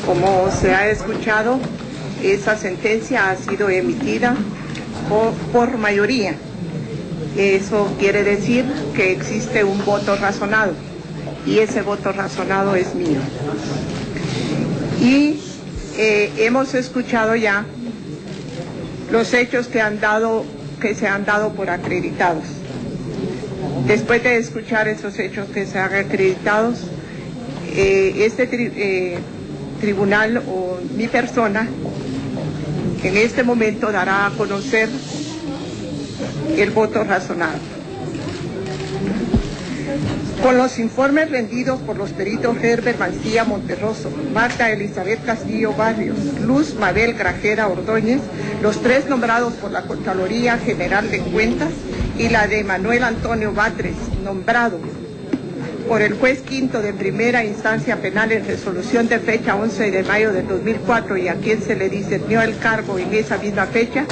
Como se ha escuchado, esa sentencia ha sido emitida por mayoría. Eso quiere decir que existe un voto razonado y ese voto razonado es mío. Y hemos escuchado ya los hechos que se han dado por acreditados. Después de escuchar esos hechos que se han acreditado, este tribunal o mi persona en este momento dará a conocer el voto razonado. Con los informes rendidos por los peritos Herbert Mancilla Monterroso, Marta Elizabeth Castillo Barrios, Luz Mabel Grajera Ordóñez, los tres nombrados por la Contraloría General de Cuentas y la de Manuel Antonio Batres, nombrado por el juez quinto de primera instancia penal en resolución de fecha 11 de mayo del 2004 y a quien se le discernió el cargo en esa misma fecha,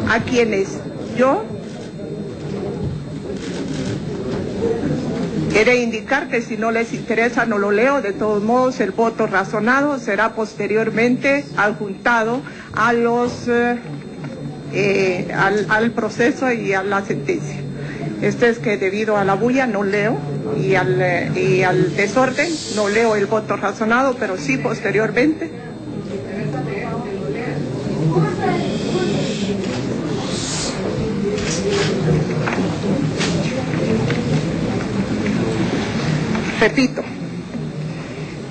a quienes yo he de indicar que si no les interesa no lo leo. De todos modos, el voto razonado será posteriormente adjuntado a al proceso y a la sentencia. Esto es que debido a la bulla no leo y al desorden no leo el voto razonado, pero sí posteriormente. Repito,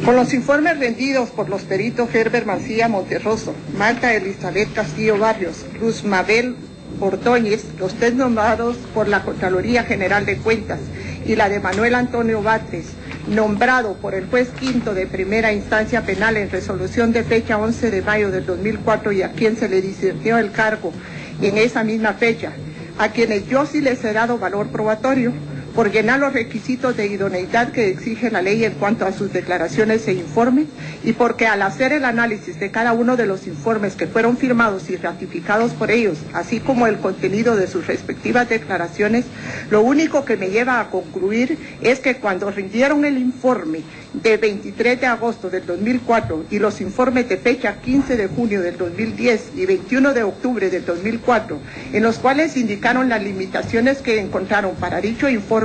con los informes rendidos por los peritos Herbert Mancilla Monterroso, Marta Elizabeth Castillo Barrios, Luz Mabel Ordóñez, los tres nombrados por la Contraloría General de Cuentas y la de Manuel Antonio Batres, nombrado por el juez quinto de primera instancia penal en resolución de fecha 11 de mayo del 2004 y a quien se le discernió el cargo en esa misma fecha, a quienes yo sí les he dado valor probatorio por llenar los requisitos de idoneidad que exige la ley en cuanto a sus declaraciones e informes, y porque al hacer el análisis de cada uno de los informes que fueron firmados y ratificados por ellos, así como el contenido de sus respectivas declaraciones, lo único que me lleva a concluir es que cuando rindieron el informe de 23 de agosto del 2004 y los informes de fecha 15 de junio del 2010 y 21 de octubre del 2004, en los cuales indicaron las limitaciones que encontraron para dicho informe,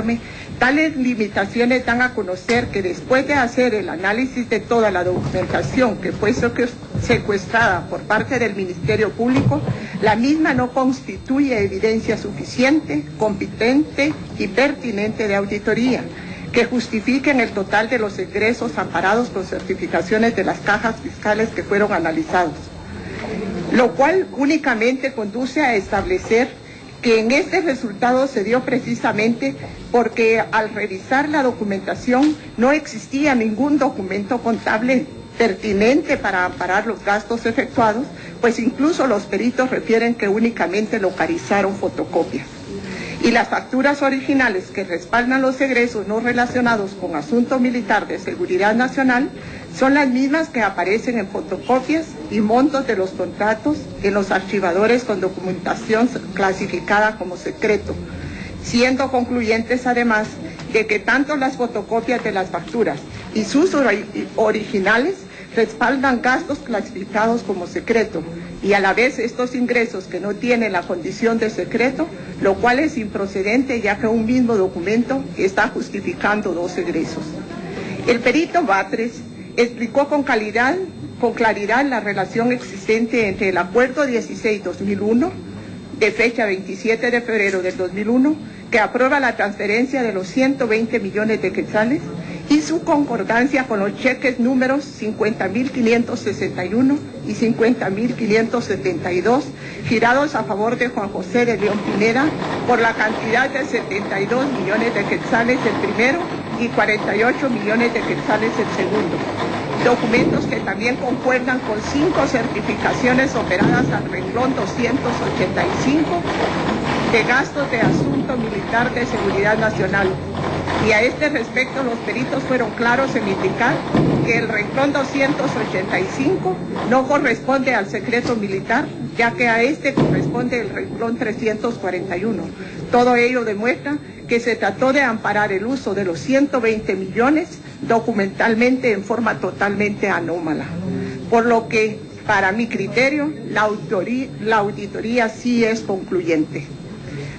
tales limitaciones dan a conocer que después de hacer el análisis de toda la documentación que fue secuestrada por parte del Ministerio Público, la misma no constituye evidencia suficiente, competente y pertinente de auditoría que justifiquen el total de los egresos amparados con certificaciones de las cajas fiscales que fueron analizados, lo cual únicamente conduce a establecer que en este resultado se dio precisamente porque al revisar la documentación no existía ningún documento contable pertinente para amparar los gastos efectuados, pues incluso los peritos refieren que únicamente localizaron fotocopias. Y las facturas originales que respaldan los egresos no relacionados con asunto militar de seguridad nacional son las mismas que aparecen en fotocopias y montos de los contratos en los archivadores con documentación clasificada como secreto, siendo concluyentes además de que tanto las fotocopias de las facturas y sus originales respaldan gastos clasificados como secreto y a la vez estos ingresos que no tienen la condición de secreto, lo cual es improcedente ya que un mismo documento está justificando dos egresos. El perito Batres explicó con claridad la relación existente entre el Acuerdo 16-2001 de fecha 27 de febrero del 2001 que aprueba la transferencia de los 120 millones de quetzales y su concordancia con los cheques números 50.561 y 50.572 girados a favor de Juan José de León Pineda por la cantidad de 72 millones de quetzales el primero y 48 millones de quetzales el segundo. Documentos que también concuerdan con 5 certificaciones operadas al renglón 285 de gastos de asunto militar de seguridad nacional. Y a este respecto los peritos fueron claros en indicar que el renglón 285 no corresponde al secreto militar, ya que a este corresponde el renglón 341. Todo ello demuestra que se trató de amparar el uso de los 120 millones documentalmente en forma totalmente anómala. por lo que, para mi criterio, la auditoría sí es concluyente.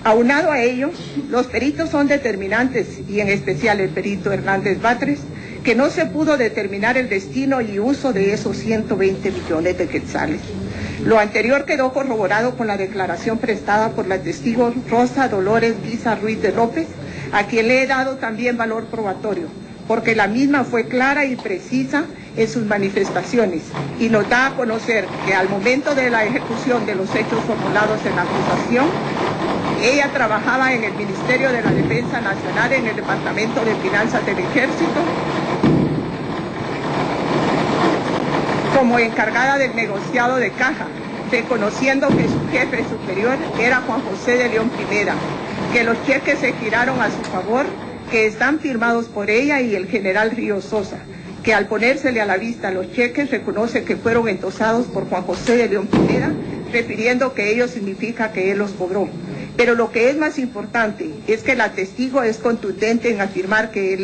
Aunado a ello, los peritos son determinantes, y en especial el perito Hernández Batres, que no se pudo determinar el destino y uso de esos 120 millones de quetzales. Lo anterior quedó corroborado con la declaración prestada por la testigo Rosa Dolores Guisa Ruiz de López, a quien le he dado también valor probatorio, porque la misma fue clara y precisa en sus manifestaciones y nos da a conocer que al momento de la ejecución de los hechos formulados en la acusación, ella trabajaba en el Ministerio de la Defensa Nacional, en el Departamento de Finanzas del Ejército, como encargada del negociado de caja, reconociendo que su jefe superior era Juan José de León Pineda, que los cheques se giraron a su favor, que están firmados por ella y el general Río Sosa, que al ponérsele a la vista los cheques reconoce que fueron endosados por Juan José de León Pineda, refiriendo que ello significa que él los cobró. Pero lo que es más importante es que la testigo es contundente en afirmar que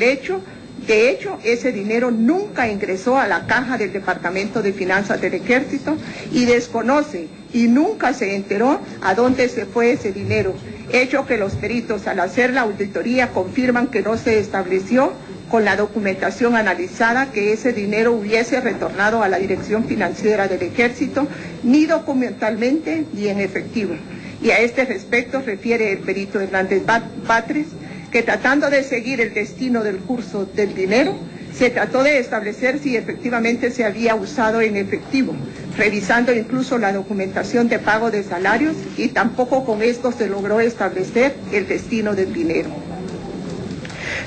de hecho, ese dinero nunca ingresó a la caja del Departamento de Finanzas del Ejército y desconoce y nunca se enteró a dónde se fue ese dinero, hecho que los peritos al hacer la auditoría confirman que no se estableció con la documentación analizada que ese dinero hubiese retornado a la Dirección Financiera del Ejército, ni documentalmente ni en efectivo. Y a este respecto refiere el perito Hernández Batres que tratando de seguir el destino del curso del dinero, se trató de establecer si efectivamente se había usado en efectivo, revisando incluso la documentación de pago de salarios, y tampoco con esto se logró establecer el destino del dinero.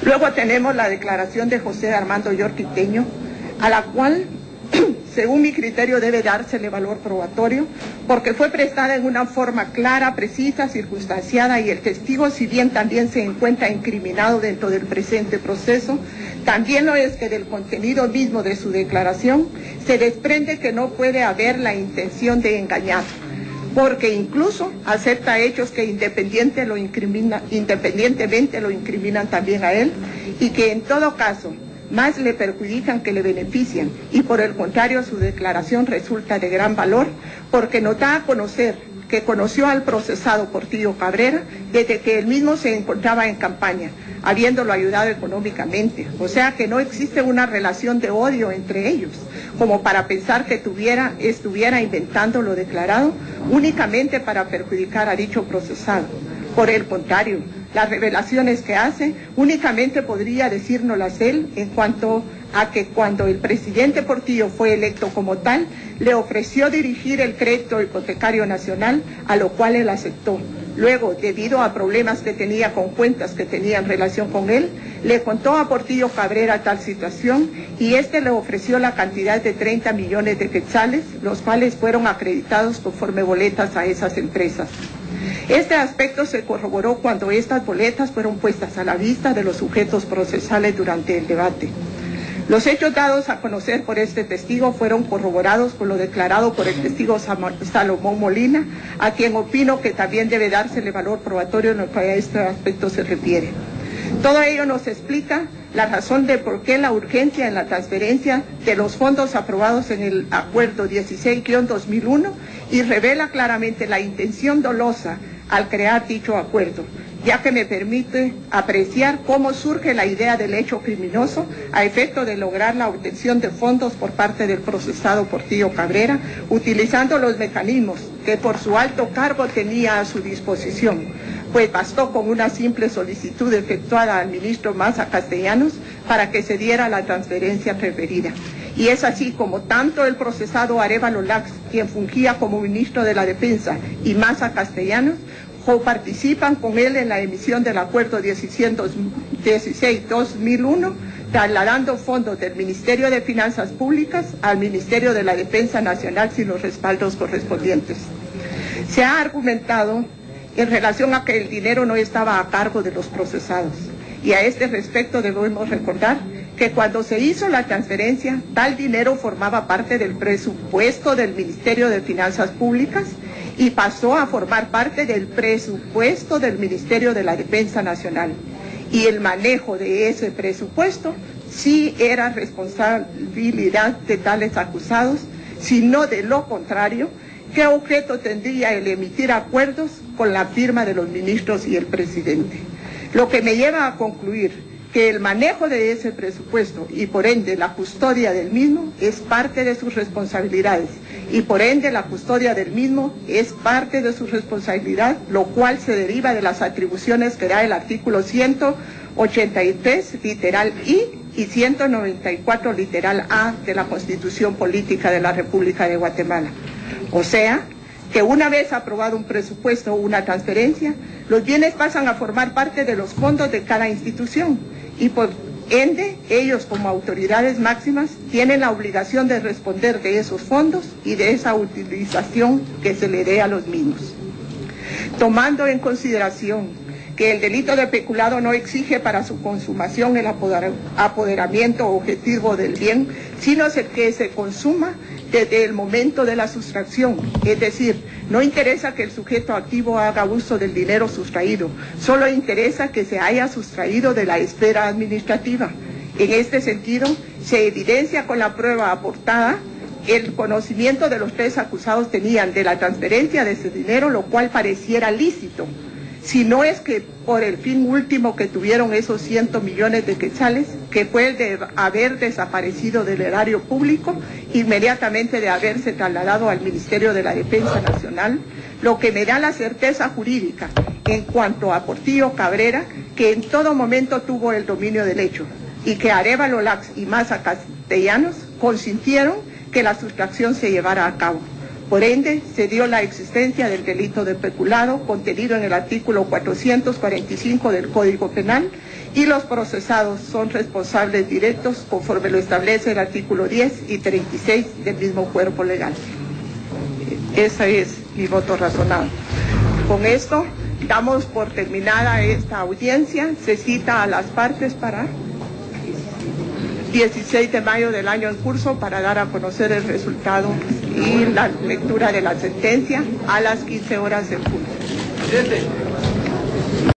Luego tenemos la declaración de José Armando Yorquiteño, a la cual, según mi criterio, debe dársele valor probatorio, porque fue prestada en una forma clara, precisa, circunstanciada, y el testigo, si bien también se encuentra incriminado dentro del presente proceso, también lo es que del contenido mismo de su declaración se desprende que no puede haber la intención de engañar, porque incluso acepta hechos que independientemente lo incriminan también a él, y que en todo caso más le perjudican que le benefician, y por el contrario su declaración resulta de gran valor porque nos da a conocer que conoció al procesado Portillo Cabrera desde que él mismo se encontraba en campaña, habiéndolo ayudado económicamente, o sea que no existe una relación de odio entre ellos, como para pensar que estuviera inventando lo declarado únicamente para perjudicar a dicho procesado. Por el contrario, las revelaciones que hace únicamente podría decírnoslas él en cuanto a que cuando el presidente Portillo fue electo como tal, le ofreció dirigir el crédito hipotecario nacional, a lo cual él aceptó. Luego, debido a problemas que tenía con cuentas que tenían relación con él, le contó a Portillo Cabrera tal situación y este le ofreció la cantidad de 30 millones de quetzales, los cuales fueron acreditados conforme boletas a esas empresas. Este aspecto se corroboró cuando estas boletas fueron puestas a la vista de los sujetos procesales durante el debate. Los hechos dados a conocer por este testigo fueron corroborados por lo declarado por el testigo Salomón Molina, a quien opino que también debe dársele valor probatorio en lo que a este aspecto se refiere. Todo ello nos explica la razón de por qué la urgencia en la transferencia de los fondos aprobados en el acuerdo 16-2001 y revela claramente la intención dolosa al crear dicho acuerdo, ya que me permite apreciar cómo surge la idea del hecho criminoso a efecto de lograr la obtención de fondos por parte del procesado Portillo Cabrera, utilizando los mecanismos que por su alto cargo tenía a su disposición, pues bastó con una simple solicitud efectuada al ministro Maza Castellanos para que se diera la transferencia referida. Y es así como tanto el procesado Arévalo Lax, quien fungía como ministro de la Defensa, y Maza Castellanos, participan con él en la emisión del acuerdo 16-2001, trasladando fondos del Ministerio de Finanzas Públicas al Ministerio de la Defensa Nacional sin los respaldos correspondientes. Se ha argumentado en relación a que el dinero no estaba a cargo de los procesados, y a este respecto debemos recordar que cuando se hizo la transferencia, tal dinero formaba parte del presupuesto del Ministerio de Finanzas Públicas y pasó a formar parte del presupuesto del Ministerio de la Defensa Nacional. Y el manejo de ese presupuesto sí era responsabilidad de tales acusados, sino de lo contrario, ¿qué objeto tendría el emitir acuerdos con la firma de los ministros y el presidente? Lo que me lleva a concluir que el manejo de ese presupuesto y por ende la custodia del mismo es parte de sus responsabilidades y por ende la custodia del mismo es parte de su responsabilidad, lo cual se deriva de las atribuciones que da el artículo 183 literal I y 194 literal A de la Constitución Política de la República de Guatemala. O sea, que una vez aprobado un presupuesto o una transferencia, los bienes pasan a formar parte de los fondos de cada institución y por ende ellos como autoridades máximas tienen la obligación de responder de esos fondos y de esa utilización que se le dé a los mismos. Tomando en consideración que el delito de peculado no exige para su consumación el apoderamiento objetivo del bien, sino que se consuma desde el momento de la sustracción, es decir, no interesa que el sujeto activo haga uso del dinero sustraído, solo interesa que se haya sustraído de la esfera administrativa. En este sentido, se evidencia con la prueba aportada el conocimiento de los tres acusados tenían de la transferencia de ese dinero, lo cual pareciera lícito, si no es que por el fin último que tuvieron esos 100 millones de quetzales, que fue el de haber desaparecido del erario público, inmediatamente de haberse trasladado al Ministerio de la Defensa Nacional, lo que me da la certeza jurídica en cuanto a Portillo Cabrera, que en todo momento tuvo el dominio del hecho, y que Arévalo Lax y Maza Castellanos consintieron que la sustracción se llevara a cabo. Por ende, se dio la existencia del delito de peculado contenido en el artículo 445 del Código Penal y los procesados son responsables directos conforme lo establece el artículo 10 y 36 del mismo cuerpo legal. Ese es mi voto razonado. Con esto damos por terminada esta audiencia. Se cita a las partes para 16 de mayo del año en curso para dar a conocer el resultado y la lectura de la sentencia a las 15 horas en punto.